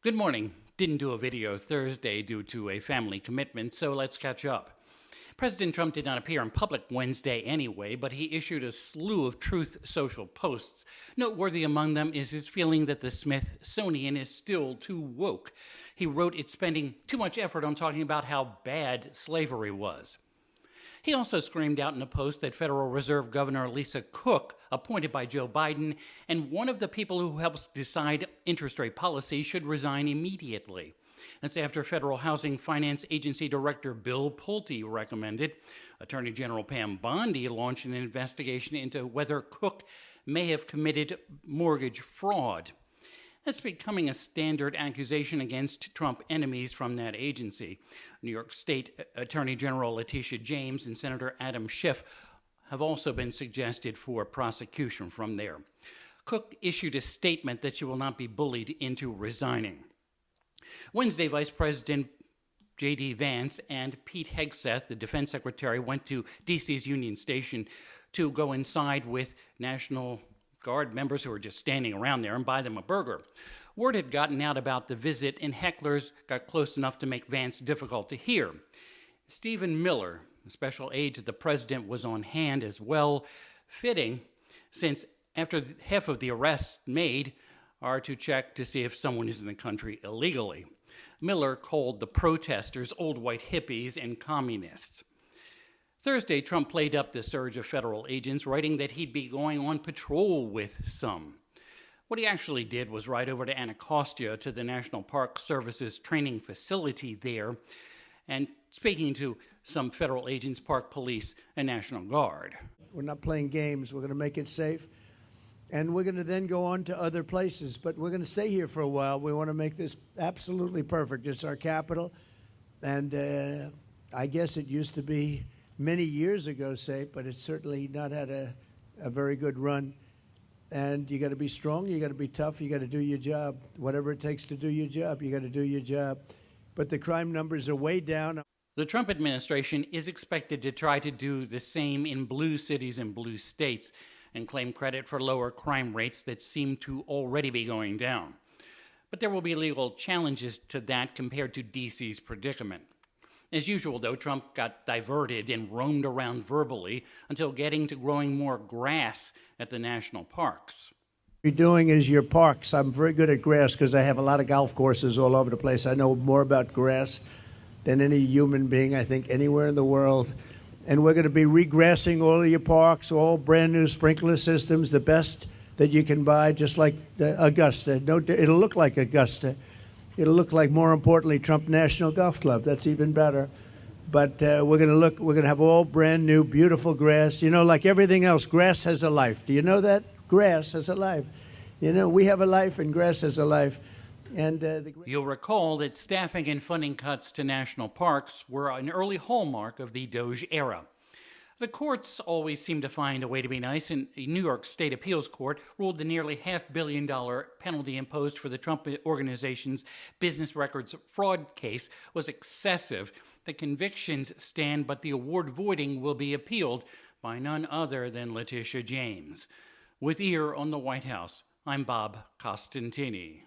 Good morning. Didn't do a video Thursday due to a family commitment, so let's catch up. President Trump did not appear in public Wednesday anyway, but he issued a slew of Truth Social posts. Noteworthy among them is his feeling that the Smithsonian is still too woke. He wrote it's spending too much effort on talking about how bad slavery was. He also screamed out in a post that Federal Reserve Governor Lisa Cook, appointed by Joe Biden, and one of the people who helps decide interest rate policy, should resign immediately. That's after Federal Housing Finance Agency Director Bill Pulte recommended. Attorney General Pam Bondi launched an investigation into whether Cook may have committed mortgage fraud. That's becoming a standard accusation against Trump enemies from that agency. New York State Attorney General Letitia James and Senator Adam Schiff have also been suggested for prosecution from there. Cook issued a statement that she will not be bullied into resigning. Wednesday, Vice President J.D. Vance and Pete Hegseth, the defense secretary, went to D.C.'s Union Station to go inside with National Guard members who were just standing around there and buy them a burger. Word had gotten out about the visit, and hecklers got close enough to make Vance difficult to hear. Stephen Miller, a special aide to the president, was on hand as well, fitting, since after half of the arrests made are to check to see if someone is in the country illegally. Miller called the protesters old white hippies and communists. Thursday, Trump played up the surge of federal agents, writing that he'd be going on patrol with some. What he actually did was ride over to Anacostia to the National Park Service's training facility there and speaking to some federal agents, park police, and National Guard. We're not playing games. We're going to make it safe. And we're going to then go on to other places. But we're going to stay here for a while. We want to make this absolutely perfect. It's our capital. And I guess it used to be many years ago safe, but it's certainly not had a very good run. And you got to be strong, you got to be tough, you got to do your job. Whatever it takes to do your job, you got to do your job. But the crime numbers are way down. The Trump administration is expected to try to do the same in blue cities and blue states and claim credit for lower crime rates that seem to already be going down. But there will be legal challenges to that compared to D.C.'s predicament. As usual, though, Trump got diverted and roamed around verbally until getting to growing more grass at the national parks. What you're doing is your parks. I'm very good at grass because I have a lot of golf courses all over the place. I know more about grass than any human being, I think, anywhere in the world. And we're going to be regrassing all of your parks, all brand new sprinkler systems, the best that you can buy, just like Augusta. No, it'll look like Augusta. It'll look like, more importantly, Trump National Golf Club. That's even better. But we're going to have all brand new, beautiful grass. You know, like everything else, grass has a life. Do you know that? Grass has a life. You know, we have a life and grass has a life. And you'll recall that staffing and funding cuts to national parks were an early hallmark of the DOJ era. The courts always seem to find a way to be nice, and a New York State Appeals Court ruled the nearly $500 million penalty imposed for the Trump Organization's business records fraud case was excessive. The convictions stand, but the award voiding will be appealed by none other than Letitia James. With ear on the White House, I'm Bob Costantini.